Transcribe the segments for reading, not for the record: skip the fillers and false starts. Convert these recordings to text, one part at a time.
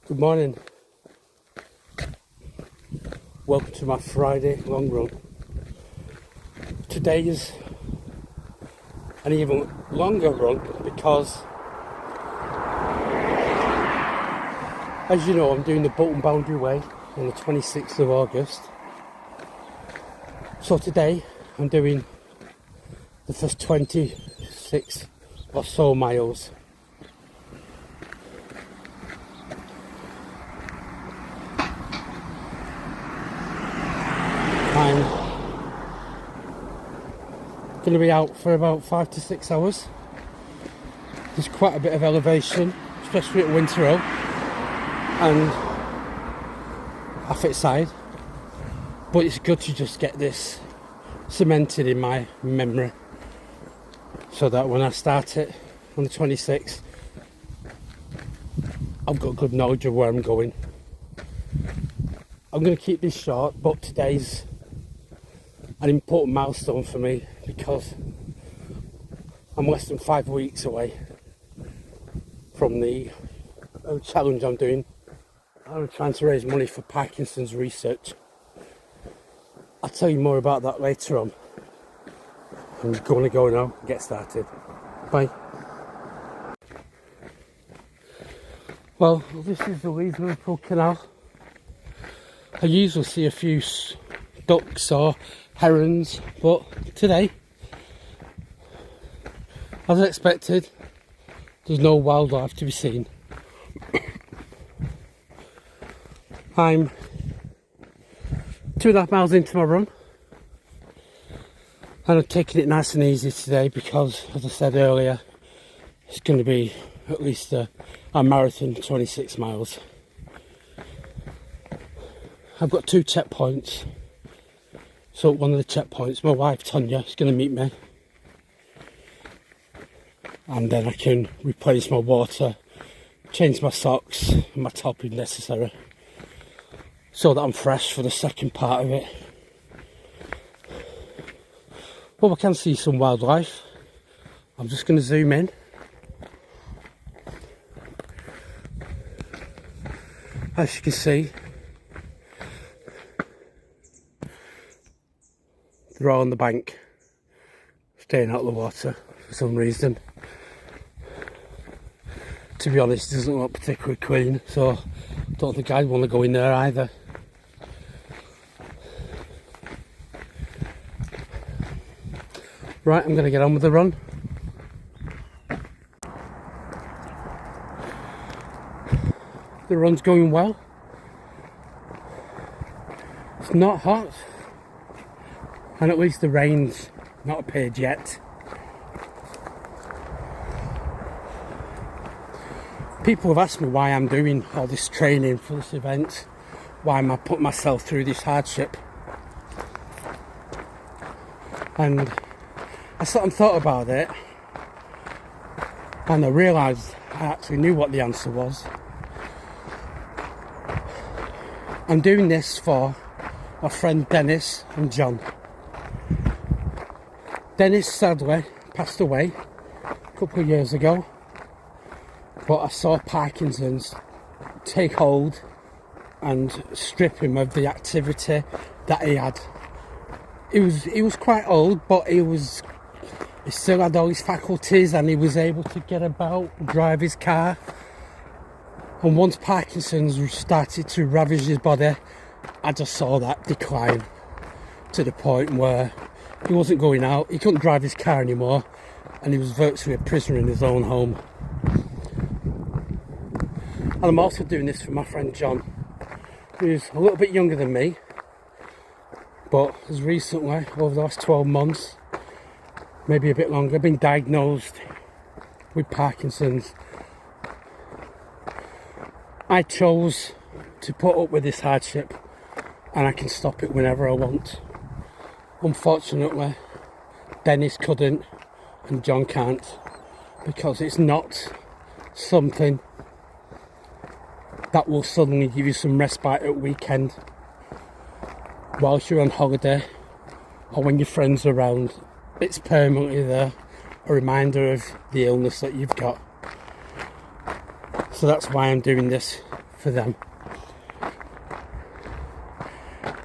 Good morning. Welcome to my Friday long run. Today is an even longer run because, as you know, I'm doing the Bolton Boundary Way on the 26th of August. So today I'm doing the first 26 or so miles. I'm going to be out for about 5 to 6 hours. There's quite a bit of elevation, especially at Winter Hill and Affit side, but it's good to just get this cemented in my memory so that when I start it on the 26th I've got good knowledge of where I'm going. I'm going to keep this short, but today's an important milestone for me because I'm less than 5 weeks away from the challenge I'm doing. I'm trying to raise money for Parkinson's research. I'll tell you more about that later on. I'm going to go now and get started. Bye. Well, this is the Leeds Liverpool Canal. I usually see a few ducks or herons, but today, as expected, there's no wildlife to be seen. I'm 2.5 miles into my run and I'm taking it nice and easy today because, as I said earlier, it's going to be at least a marathon, 26 miles. I've got 2 checkpoints. So at one of the checkpoints, my wife Tonya is going to meet me, and then I can replace my water, change my socks and my top if necessary, so that I'm fresh for the second part of it. Well, I can see some wildlife. I'm just going to zoom in. As you can see, they're all on the bank, staying out of the water for some reason. To be honest, it doesn't look particularly clean, so I don't think I'd want to go in there either. Right, I'm going to get on with the run. The run's going well. It's not hot. And at least the rain's not appeared yet. People have asked me why I'm doing all this training for this event. Why am I putting myself through this hardship? And I sort of thought about it. And I realised I actually knew what the answer was. I'm doing this for my friend Dennis and John. Dennis sadly passed away a couple of years ago, but I saw Parkinson's take hold and strip him of the activity that he had. He was quite old, but he still had all his faculties and he was able to get about, drive his car. And once Parkinson's started to ravage his body, I just saw that decline to the point where he wasn't going out, he couldn't drive his car anymore, and he was virtually a prisoner in his own home. And I'm also doing this for my friend John, who's a little bit younger than me, but has recently, over the last 12 months, maybe a bit longer, been diagnosed with Parkinson's. I chose to put up with this hardship, and I can stop it whenever I want. Unfortunately, Dennis couldn't and John can't, because it's not something that will suddenly give you some respite at weekend whilst you're on holiday or when your friends are around. It's permanently there, a reminder of the illness that you've got. So that's why I'm doing this for them.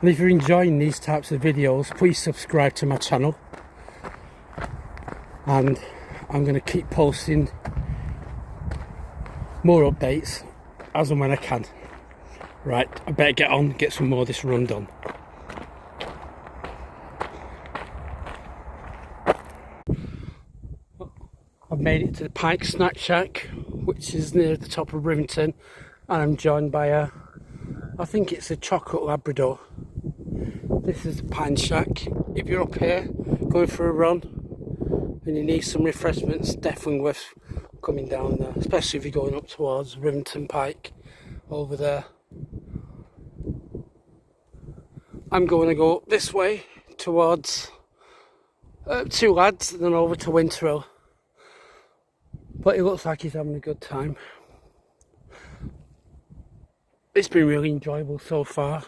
And if you're enjoying these types of videos, please subscribe to my channel, and I'm going to keep posting more updates as and when I can. Right, I better get on, get some more of this run done. I've made it to the Pike Snack Shack, which is near the top of Rivington, and I'm joined by I think it's a chocolate Labrador. This is the Pine Shack. If you're up here going for a run and you need some refreshments, definitely worth coming down there, especially if you're going up towards Rivington Pike over there. I'm going to go up this way towards Two Lads and then over to Winterhill. But it looks like he's having a good time. It's been really enjoyable so far.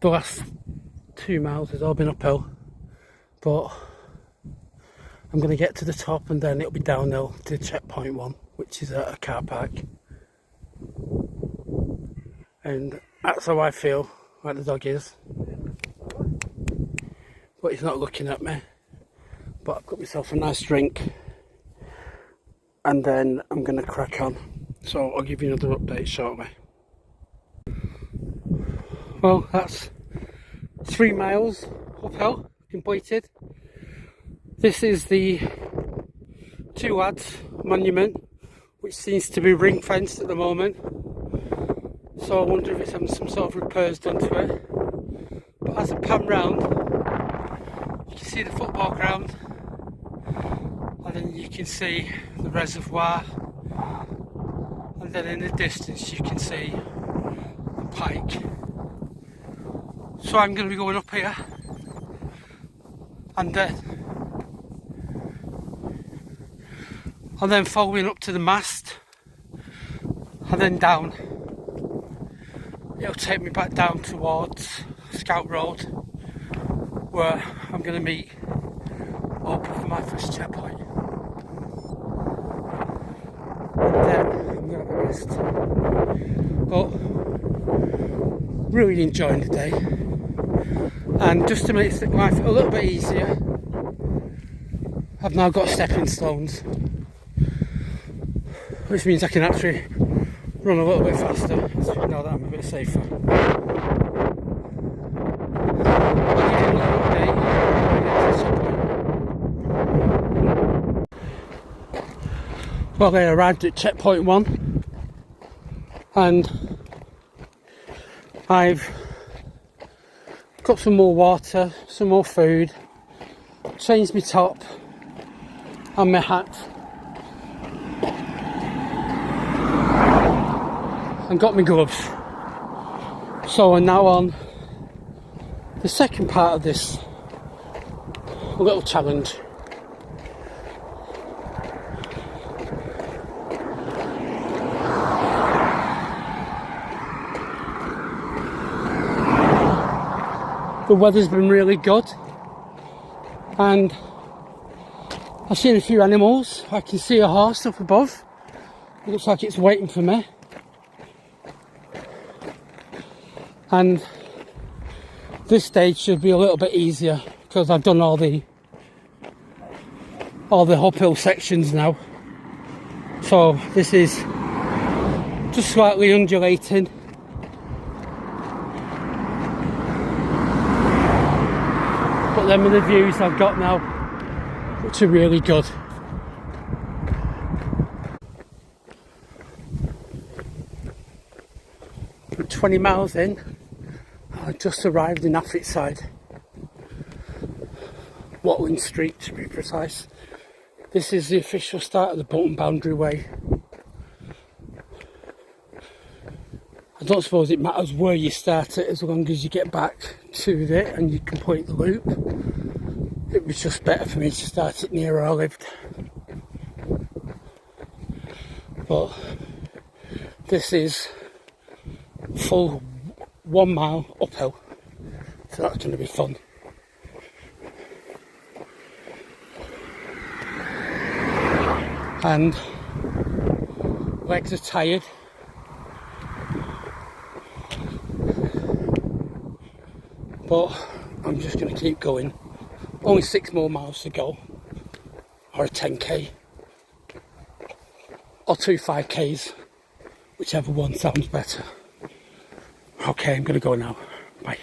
The last 2 miles has all been uphill, but I'm going to get to the top and then it'll be downhill to checkpoint 1, which is a car park. And that's how I feel like the dog is. But he's not looking at me. But I've got myself a nice drink and then I'm going to crack on. So I'll give you another update shortly. Well, that's 3 miles uphill completed. This is the Two Lads monument, which seems to be ring fenced at the moment. So I wonder if it's having some sort of repairs done to it. But as I pan round, you can see the football ground. And then you can see the reservoir, and then in the distance you can see the pike. So I'm going to be going up here and then following up to the mast and then down. It'll take me back down towards Scout Road, where I'm going to meet Open for my first checkpoint. Then I'm going to have a rest. But really enjoying the day. And just to make life a little bit easier, I've now got stepping stones, which means I can actually run a little bit faster now that I'm a bit safer. I'll give you another update when I get to the checkpoint. Well, I arrived at checkpoint 1 and I've got some more water, some more food, changed my top and my hat and got my gloves. So I'm now on the second part of this little challenge. The weather's been really good and I've seen a few animals. I can see a horse up above. It looks like it's waiting for me. And this stage should be a little bit easier because I've done all the uphill sections now. So this is just slightly undulating. But them are the views I've got now, which are really good. I'm 20 miles in, I just arrived in Affetside. Watling Street to be precise. This is the official start of the Bolton Boundary Way. I don't suppose it matters where you start it as long as you get back to it and you complete the loop. It was just better for me to start it near where I lived. But this is full 1 mile uphill, so that's going to be fun. And Legs are tired. But I'm just going to keep going. Only 6 more miles to go. Or a 10k. Or 2 5ks. Whichever one sounds better. Okay, I'm going to go now. Bye.